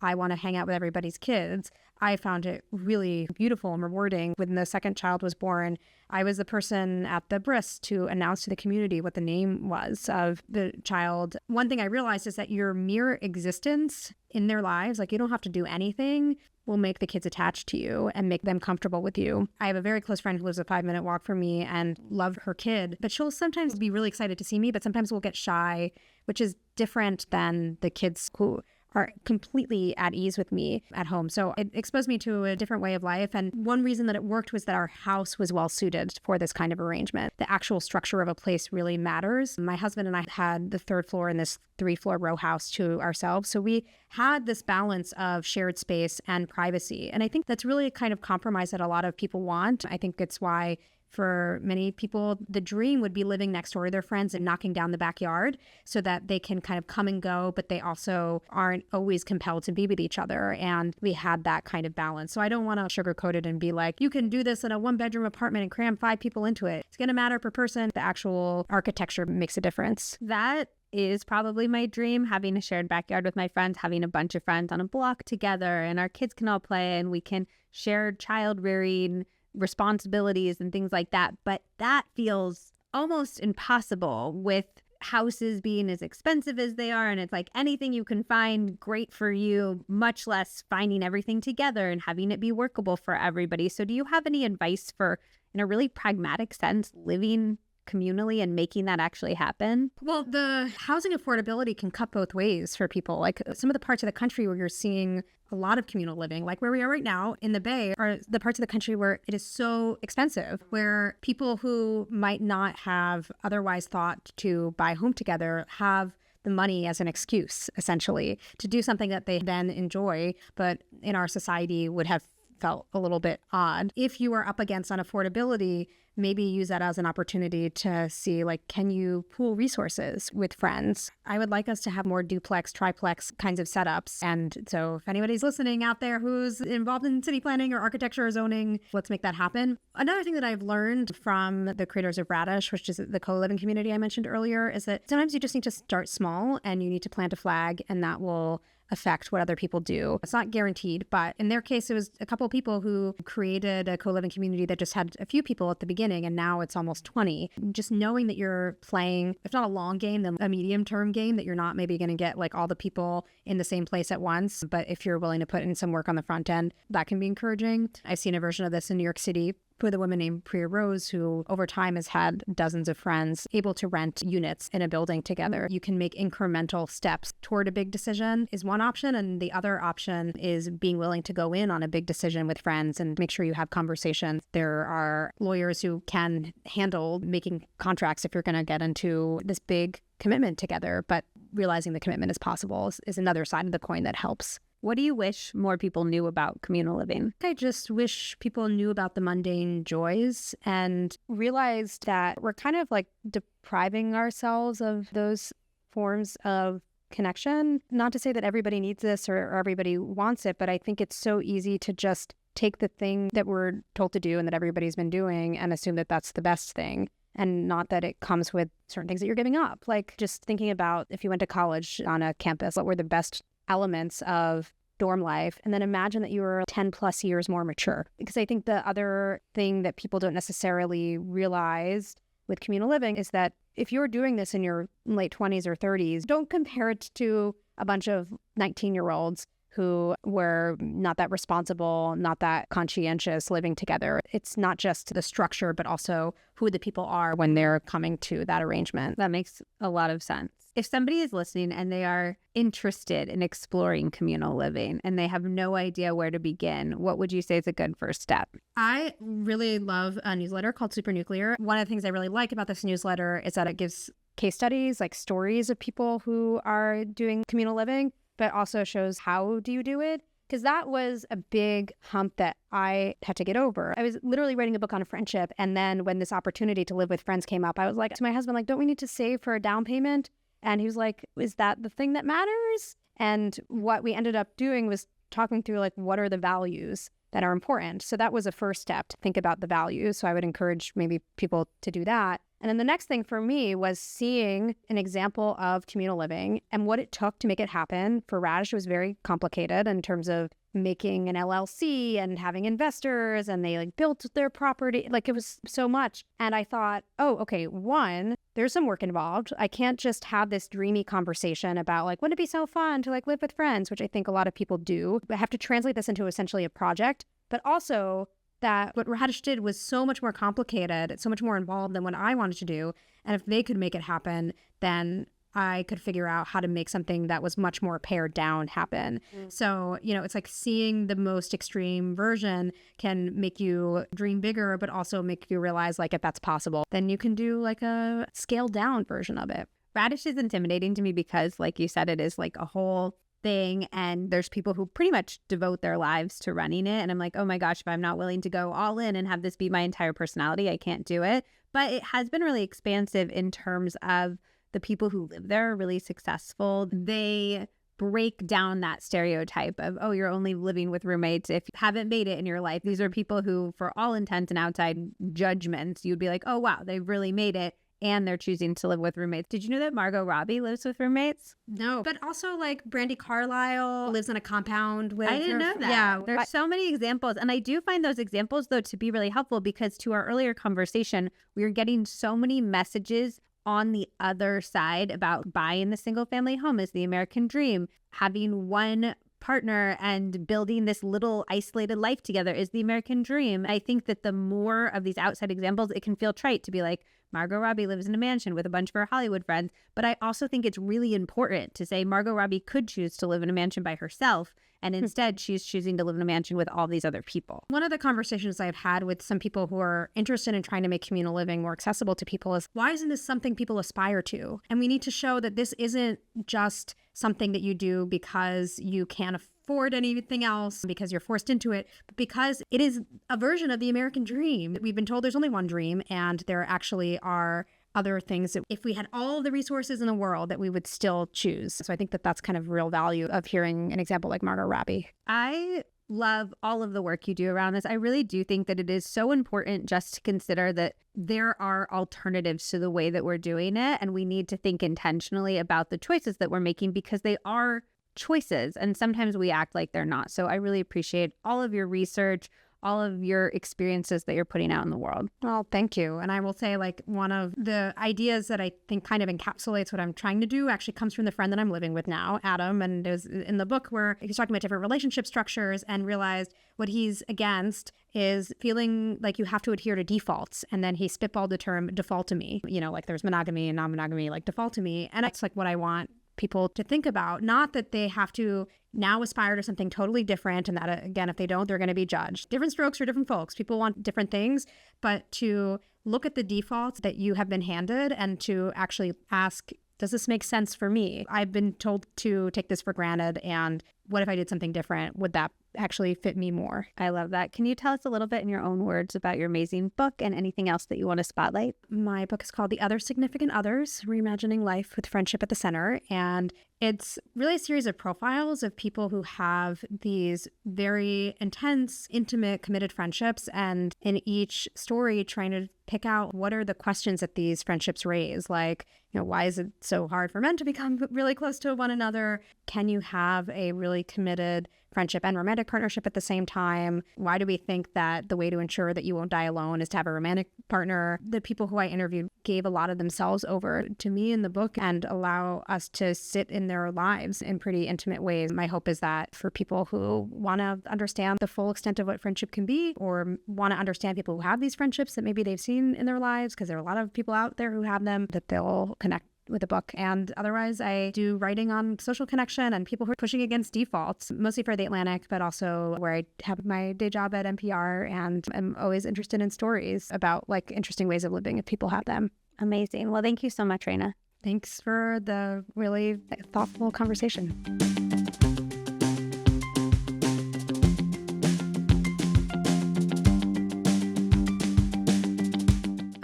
I want to hang out with everybody's kids. I found it really beautiful and rewarding. When the second child was born, I was the person at the bris to announce to the community what the name was of the child. One thing I realized is that your mere existence in their lives, like you don't have to do anything, will make the kids attached to you and make them comfortable with you. I have a very close friend who lives a 5-minute walk from me and love her kid, but she'll sometimes be really excited to see me, but sometimes we'll get shy, which is different than the kids who are completely at ease with me at home. So it exposed me to a different way of life. And one reason that it worked was that our house was well suited for this kind of arrangement. The actual structure of a place really matters. My husband and I had the 3rd floor in this 3-floor row house to ourselves. So we had this balance of shared space and privacy. And I think that's really a kind of compromise that a lot of people want. I think it's why for many people, the dream would be living next door to their friends and knocking down the backyard so that they can kind of come and go, but they also aren't always compelled to be with each other. And we had that kind of balance. So I don't want to sugarcoat it and be like, you can do this in a 1-bedroom apartment and cram 5 people into it. It's going to matter per person. The actual architecture makes a difference. That is probably my dream, having a shared backyard with my friends, having a bunch of friends on a block together, and our kids can all play and we can share child rearing responsibilities and things like that. But that feels almost impossible with houses being as expensive as they are. And it's like anything you can find great for you, much less finding everything together and having it be workable for everybody. So do you have any advice for, in a really pragmatic sense, living communally and making that actually happen? Well, the housing affordability can cut both ways for people. Like some of the parts of the country where you're seeing a lot of communal living, like where we are right now in the Bay, are the parts of the country where it is so expensive, where people who might not have otherwise thought to buy a home together have the money as an excuse, essentially, to do something that they then enjoy, but in our society would have felt a little bit odd. If you are up against unaffordability, maybe use that as an opportunity to see, like, can you pool resources with friends? I would like us to have more duplex, triplex kinds of setups. And so if anybody's listening out there who's involved in city planning or architecture or zoning, let's make that happen. Another thing that I've learned from the creators of Radish, which is the co-living community I mentioned earlier, is that sometimes you just need to start small and you need to plant a flag, and that will affect what other people do. It's not guaranteed, but in their case, it was a couple of people who created a co-living community that just had a few people at the beginning, and now it's almost 20. Just knowing that you're playing, if not a long game, then a medium-term game, that you're not maybe going to get like all the people in the same place at once, but if you're willing to put in some work on the front end, that can be encouraging. I've seen a version of this in New York City with a woman named Priya Rose, who over time has had dozens of friends able to rent units in a building together. You can make incremental steps toward a big decision is one option. And the other option is being willing to go in on a big decision with friends and make sure you have conversations. There are lawyers who can handle making contracts if you're going to get into this big commitment together, but realizing the commitment is possible is another side of the coin that helps. What do you wish more people knew about communal living? I just wish people knew about the mundane joys and realized that we're kind of like depriving ourselves of those forms of connection. Not to say that everybody needs this or everybody wants it, but I think it's so easy to just take the thing that we're told to do and that everybody's been doing and assume that that's the best thing. And not that it comes with certain things that you're giving up. Like just thinking about if you went to college on a campus, what were the best elements of dorm life, and then imagine that you were 10 plus years more mature. Because I think the other thing that people don't necessarily realize with communal living is that if you're doing this in your late 20s or 30s, don't compare it to a bunch of 19-year-olds who were not that responsible, not that conscientious living together. It's not just the structure, but also who the people are when they're coming to that arrangement. That makes a lot of sense. If somebody is listening and they are interested in exploring communal living and they have no idea where to begin, what would you say is a good first step? I really love a newsletter called Super Nuclear. One of the things I really like about this newsletter is that it gives case studies, like stories of people who are doing communal living, but also shows how do you do it? Because that was a big hump that I had to get over. I was literally writing a book on friendship. And then when this opportunity to live with friends came up, I was like to my husband, like, don't we need to save for a down payment? And he was like, is that the thing that matters? And what we ended up doing was talking through like, what are the values that are important. So that was a first step to think about the values. So I would encourage maybe people to do that. And then the next thing for me was seeing an example of communal living and what it took to make it happen. For Raj, it was very complicated in terms of making an LLC and having investors, and they like built their property. Like, it was so much. And I thought, oh, okay, one, there's some work involved. I can't just have this dreamy conversation about like, wouldn't it be so fun to like live with friends, which I think a lot of people do. I have to translate this into essentially a project, but also that what Radish did was so much more complicated, so much more involved than what I wanted to do. And if they could make it happen, then I could figure out how to make something that was much more pared down happen. So, it's like seeing the most extreme version can make you dream bigger, but also make you realize like if that's possible, then you can do like a scaled down version of it. Radish is intimidating to me because, like you said, it is like a whole thing, and there's people who pretty much devote their lives to running it, and I'm like, oh my gosh, if I'm not willing to go all in and have this be my entire personality, I can't do it. But it has been really expansive in terms of the people who live there are really successful. They break down that stereotype of, oh, you're only living with roommates if you haven't made it in your life. These are people who, for all intents and outside judgments, you'd be like, oh wow, they've really made it, and they're choosing to live with roommates. Did you know that Margot Robbie lives with roommates? No, but also like Brandi Carlile lives in a compound with I didn't know that. Yeah. There's so many examples. And I do find those examples, though, to be really helpful because to our earlier conversation, we were getting so many messages on the other side about buying the single family home is the American dream. Having one partner and building this little isolated life together is the American dream. I think that the more of these outside examples, it can feel trite to be like, Margot Robbie lives in a mansion with a bunch of her Hollywood friends. But I also think it's really important to say Margot Robbie could choose to live in a mansion by herself, and instead she's choosing to live in a mansion with all these other people. One of the conversations I've had with some people who are interested in trying to make communal living more accessible to people is, why isn't this something people aspire to? And we need to show that this isn't just something that you do because you can't afford anything else, because you're forced into it, but because it is a version of the American dream. We've been told there's only one dream, and there actually are other things that if we had all of the resources in the world that we would still choose. So I think that that's kind of real value of hearing an example like Margot Robbie. I love all of the work you do around this. I really do think that it is so important just to consider that there are alternatives to the way that we're doing it, and we need to think intentionally about the choices that we're making because they are choices, and sometimes we act like they're not. So I really appreciate all of your research, all of your experiences that you're putting out in the world. Well, thank you. And I will say, like, one of the ideas that I think kind of encapsulates what I'm trying to do actually comes from the friend that I'm living with now, Adam. And it was in the book where he's talking about different relationship structures and realized what he's against is feeling like you have to adhere to defaults. And then he spitballed the term defaultomy, like there's monogamy and non-monogamy, like defaultomy. And it's like what I want people to think about, not that they have to now aspire to something totally different and that, again, if they don't, they're going to be judged. Different strokes for different folks. People want different things, but to look at the defaults that you have been handed and to actually ask, does this make sense for me? I've been told to take this for granted, and what if I did something different? Would that actually fit me more? I love that. Can you tell us a little bit in your own words about your amazing book and anything else that you want to spotlight? My book is called The Other Significant Others, Reimagining Life with Friendship at the Center. And it's really a series of profiles of people who have these very intense, intimate, committed friendships. And in each story, trying to pick out what are the questions that these friendships raise. Like, why is it so hard for men to become really close to one another? Can you have a really committed friendship and romantic partnership at the same time? Why do we think that the way to ensure that you won't die alone is to have a romantic partner? The people who I interviewed gave a lot of themselves over to me in the book and allow us to sit in their lives in pretty intimate ways. My hope is that for people who want to understand the full extent of what friendship can be, or want to understand people who have these friendships that maybe they've seen in their lives, because there are a lot of people out there who have them, that they'll connect with the book. And otherwise, I do writing on social connection and people who are pushing against defaults, mostly for The Atlantic, but also where I have my day job at NPR, and I'm always interested in stories about like interesting ways of living if people have them. Amazing. Well, thank you so much, Rhaina. Thanks for the really thoughtful conversation.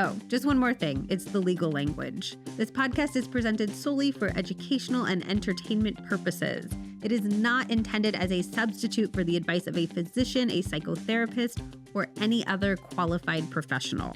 Oh, just one more thing. It's the legal language. This podcast is presented solely for educational and entertainment purposes. It is not intended as a substitute for the advice of a physician, a psychotherapist, or any other qualified professional.